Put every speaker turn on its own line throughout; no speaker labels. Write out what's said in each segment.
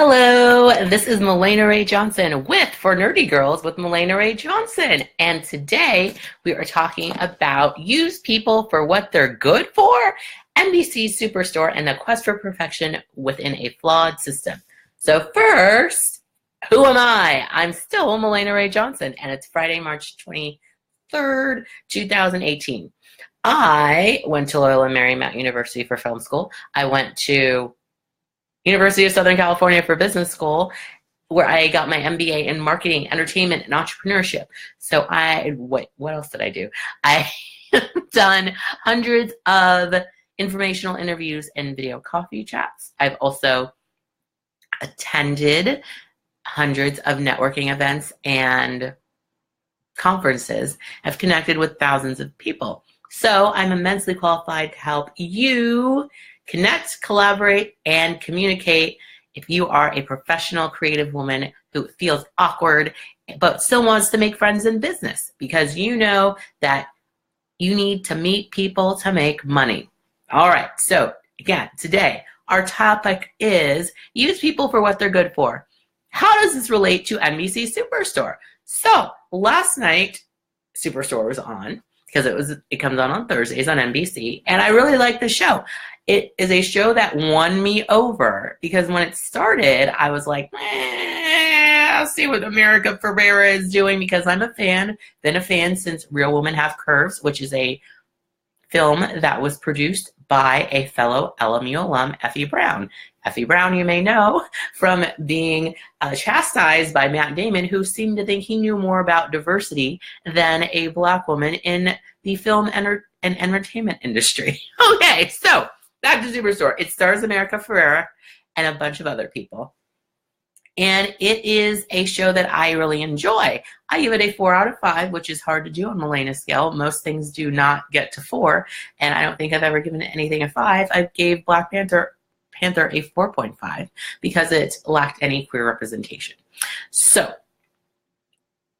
Hello, this is Mahlena Ray Johnson with For Nerdy Girls with Mahlena Ray Johnson. And today we are talking about use people for what they're good for, NBC Superstore, and the quest for perfection within a flawed system. So first, who am I? I'm still Mahlena Ray Johnson, and it's Friday, March 23rd, 2018. I went to Loyola Marymount University for film school. I went to University of Southern California for business school, where I got my MBA in marketing, entertainment, and entrepreneurship. So what else did I do? I have done hundreds of informational interviews and video coffee chats. I've also attended hundreds of networking events and conferences. I've connected with thousands of people. So I'm immensely qualified to help you connect, collaborate, and communicate if you are a professional, creative woman who feels awkward but still wants to make friends in business, because you know that you need to meet people to make money. All right, so again, today our topic is use people for what they're good for. How does this relate to NBC Superstore? So last night, Superstore was on, because it comes on Thursdays on NBC, and I really like the show. It is a show that won me over, because when it started, I was like, I'll see what America Ferrera is doing, because I'm a fan, been a fan since Real Women Have Curves, which is a film that was produced by a fellow LMU alum, Effie Brown. Effie Brown, you may know from being chastised by Matt Damon, who seemed to think he knew more about diversity than a Black woman in the film and entertainment industry. Okay, so back to Superstore. It stars America Ferrera and a bunch of other people. And it is a show that I really enjoy. I give it a 4 out of 5, which is hard to do on Mahlena's scale. Most things do not get to 4, and I don't think I've ever given anything a 5. I gave Black Panther a 4.5 because it lacked any queer representation. So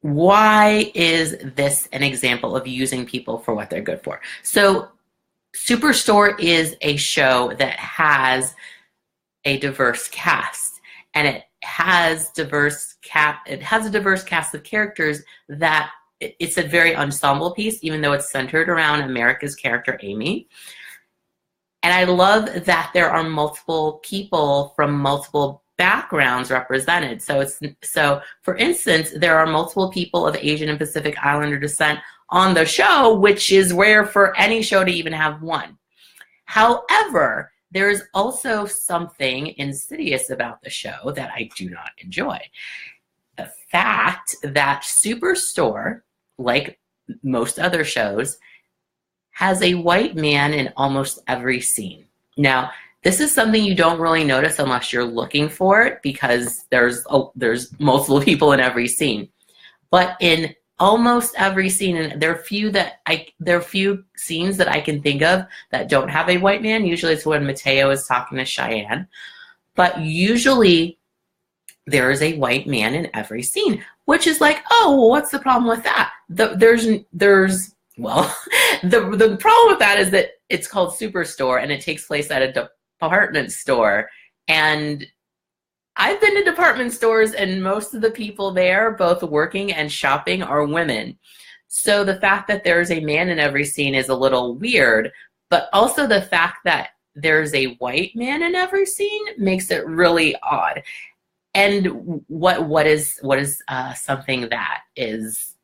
why is this an example of using people for what they're good for? So Superstore is a show that has a diverse cast, and it has a diverse cast of characters that it's a very ensemble piece, even though it's centered around America's character, Amy. And I love that there are multiple people from multiple backgrounds represented. So for instance, there are multiple people of Asian and Pacific Islander descent on the show, which is rare for any show to even have one. However, there is also something insidious about the show that I do not enjoy. The fact that Superstore, like most other shows, has a white man in almost every scene. Now, this is something you don't really notice unless you're looking for it, because there's multiple people in every scene. But in almost every scene, and there are few scenes that I can think of that don't have a white man. Usually it's when Mateo is talking to Cheyenne. But usually there is a white man in every scene, which is like, oh, well, what's the problem with that? Well, the problem with that is that it's called Superstore, and it takes place at a department store. And I've been to department stores, and most of the people there, both working and shopping, are women. So the fact that there's a man in every scene is a little weird, but also the fact that there's a white man in every scene makes it really odd. And what is something that is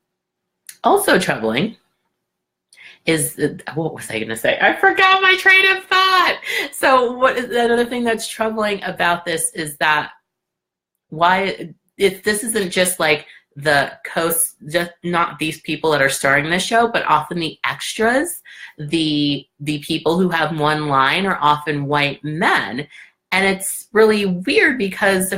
also troubling is, what was I going to say? I forgot my train of thought. So another thing that's troubling about this is that this isn't just like just not these people that are starring in the show, but often the extras, the people who have one line are often white men. And it's really weird, because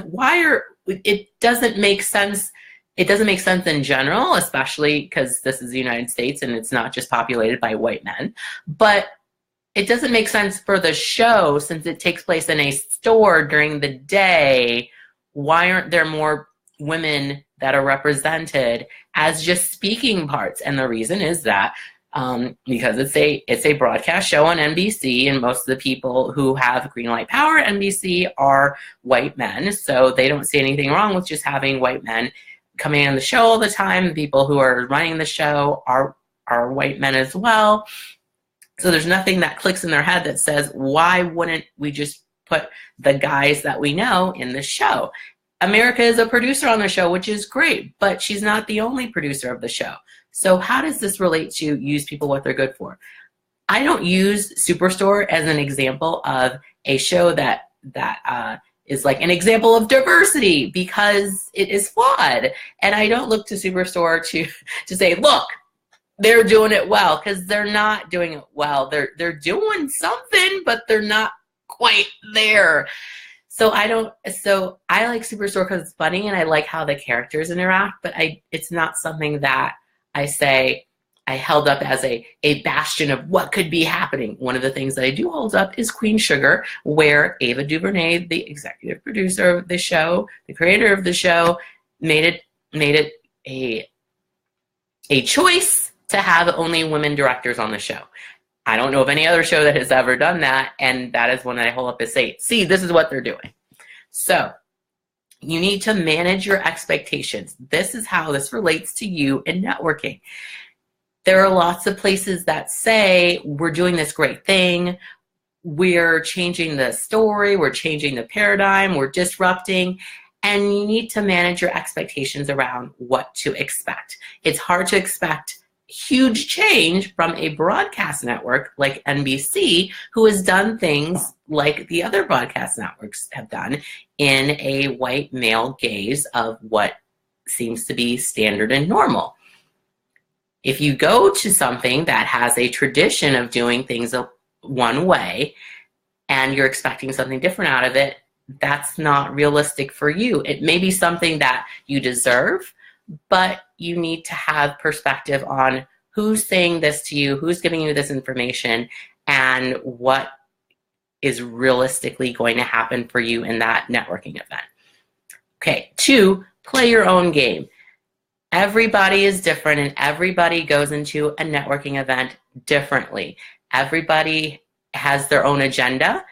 it doesn't make sense. It doesn't make sense in general, especially because this is the United States and it's not just populated by white men. But it doesn't make sense for the show, since it takes place in a store during the day. Why aren't there more women that are represented as just speaking parts? And the reason is that because it's a broadcast show on NBC, and most of the people who have green light power at NBC are white men, so they don't see anything wrong with just having white men coming on the show all the time. The people who are running the show are white men as well. So there's nothing that clicks in their head that says, why wouldn't we just put the guys that we know in the show? America is a producer on the show, which is great, but she's not the only producer of the show. So how does this relate to use people what they're good for? I don't use Superstore as an example of a show that is like an example of diversity, because it is flawed. And I don't look to Superstore to say, look, they're doing it well, because they're not doing it well. They're doing something, but they're not quite there. So I like Superstore because it's funny and I like how the characters interact, but it's not something that I say I held up as a bastion of what could be happening. One of the things that I do hold up is Queen Sugar, where Ava DuVernay, the executive producer of the show, the creator of the show, made it a choice to have only women directors on the show. I don't know of any other show that has ever done that, and that is when I hold up and say, see, this is what they're doing. So you need to manage your expectations. This is how this relates to you in networking. There are lots of places that say, we're doing this great thing, we're changing the story, we're changing the paradigm, we're disrupting, and you need to manage your expectations around what to expect. It's hard to expect huge change from a broadcast network like NBC, who has done things like the other broadcast networks have done in a white male gaze of what seems to be standard and normal. If you go to something that has a tradition of doing things one way and you're expecting something different out of it, that's not realistic for you. It may be something that you deserve, but you need to have perspective on who's saying this to you, who's giving you this information, and what is realistically going to happen for you in that networking event. Okay, 2, play your own game. Everybody is different and everybody goes into a networking event differently. Everybody has their own agenda,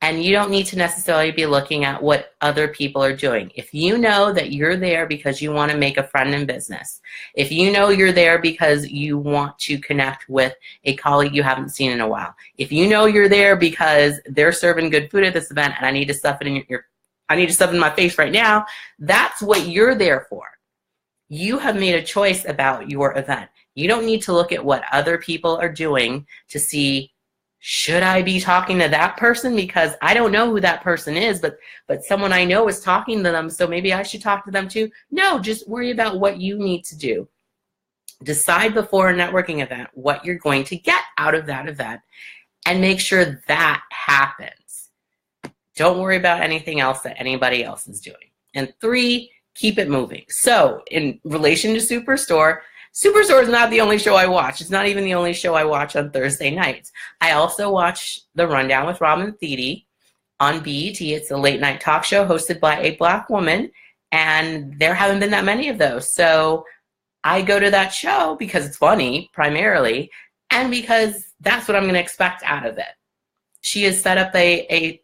and you don't need to necessarily be looking at what other people are doing. If you know that you're there because you want to make a friend in business, if you know you're there because you want to connect with a colleague you haven't seen in a while, if you know you're there because they're serving good food at this event and I need to stuff it in my face right now, that's what you're there for. You have made a choice about your event. You don't need to look at what other people are doing to see, should I be talking to that person because I don't know who that person is, but someone I know is talking to them, so maybe I should talk to them too. No, just worry about what you need to do. Decide before a networking event what you're going to get out of that event and make sure that happens. Don't worry about anything else that anybody else is doing. And 3, keep it moving. So in relation to Superstore is not the only show I watch. It's not even the only show I watch on Thursday nights. I also watch The Rundown with Robin Thede on BET. It's a late night talk show hosted by a Black woman, and there haven't been that many of those. So I go to that show because it's funny, primarily, and because that's what I'm going to expect out of it. She has set up a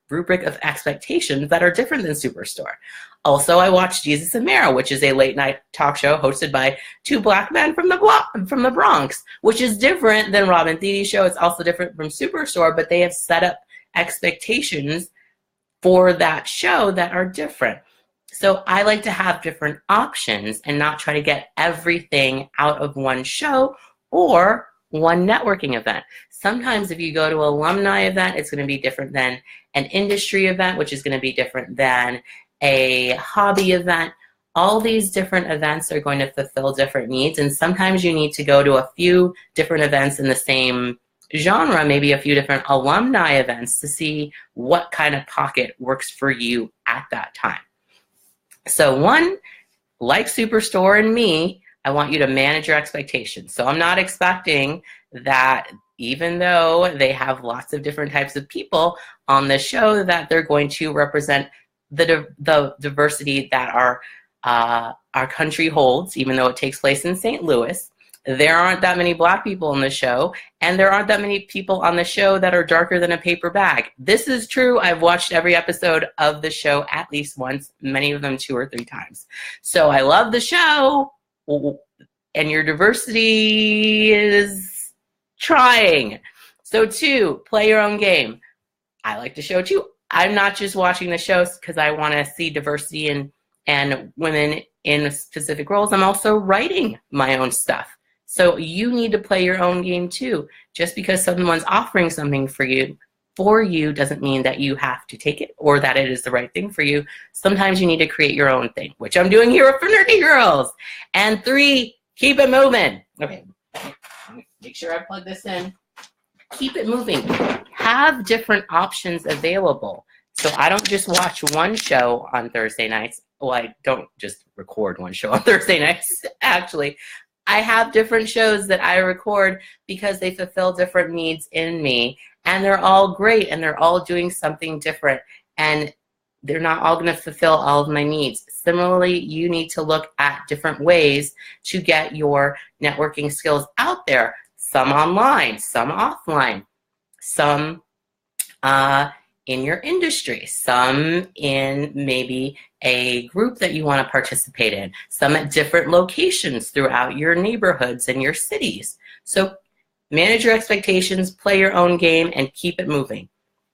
rubric of expectations that are different than Superstore. Also, I watch Jesus and Mara, which is a late night talk show hosted by 2 Black men from the Bronx, which is different than Robin Thede's show. It's also different from Superstore, but they have set up expectations for that show that are different. So I like to have different options and not try to get everything out of one show or one networking event. Sometimes if you go to an alumni event, it's going to be different than an industry event, which is going to be different than a hobby event. All these different events are going to fulfill different needs, and sometimes you need to go to a few different events in the same genre, maybe a few different alumni events, to see what kind of pocket works for you at that time. So 1, like Superstore and me, I want you to manage your expectations. So I'm not expecting that even though they have lots of different types of people on the show, that they're going to represent the diversity that our country holds, even though it takes place in St. Louis. There aren't that many Black people on the show, and there aren't that many people on the show that are darker than a paper bag. This is true. I've watched every episode of the show at least once, many of them 2 or 3 times. So I love the show, and your diversity is trying. So 2, play your own game. I like the show too. I'm not just watching the shows because I want to see diversity and women in specific roles. I'm also writing my own stuff. So you need to play your own game too. Just because someone's offering something for you doesn't mean that you have to take it or that it is the right thing for you. Sometimes you need to create your own thing, which I'm doing here for Nerdy Girls. And 3, keep it moving. Okay, make sure I plug this in. Keep it moving. Have different options available. So I don't just watch one show on Thursday nights. Well, I don't just record one show on Thursday nights, actually. I have different shows that I record because they fulfill different needs in me, and they're all great, and they're all doing something different, and they're not all going to fulfill all of my needs. Similarly, you need to look at different ways to get your networking skills out there, some online, some offline, some in your industry, some in maybe a group that you want to participate in, some at different locations throughout your neighborhoods and your cities. So manage your expectations, play your own game, and keep it moving.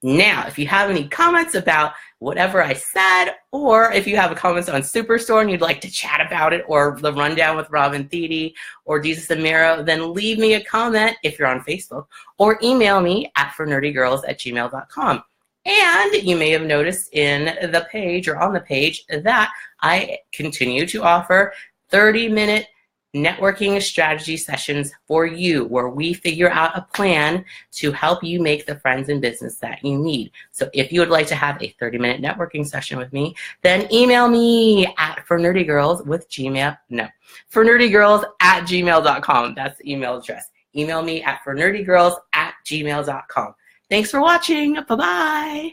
Now, if you have any comments about whatever I said, or if you have comments on Superstore and you'd like to chat about it, or the Rundown with Robin Thede, or Jesus and Miro, then leave me a comment if you're on Facebook, or email me at fornerdygirls@gmail.com. And you may have noticed in the page or on the page that I continue to offer 30-minute networking strategy sessions for you, where we figure out a plan to help you make the friends and business that you need. So if you would like to have a 30-minute networking session with me, then email me at fornerdygirls@gmail.com. That's the email address. Email me at fornerdygirls@gmail.com. Thanks for watching. Bye-bye.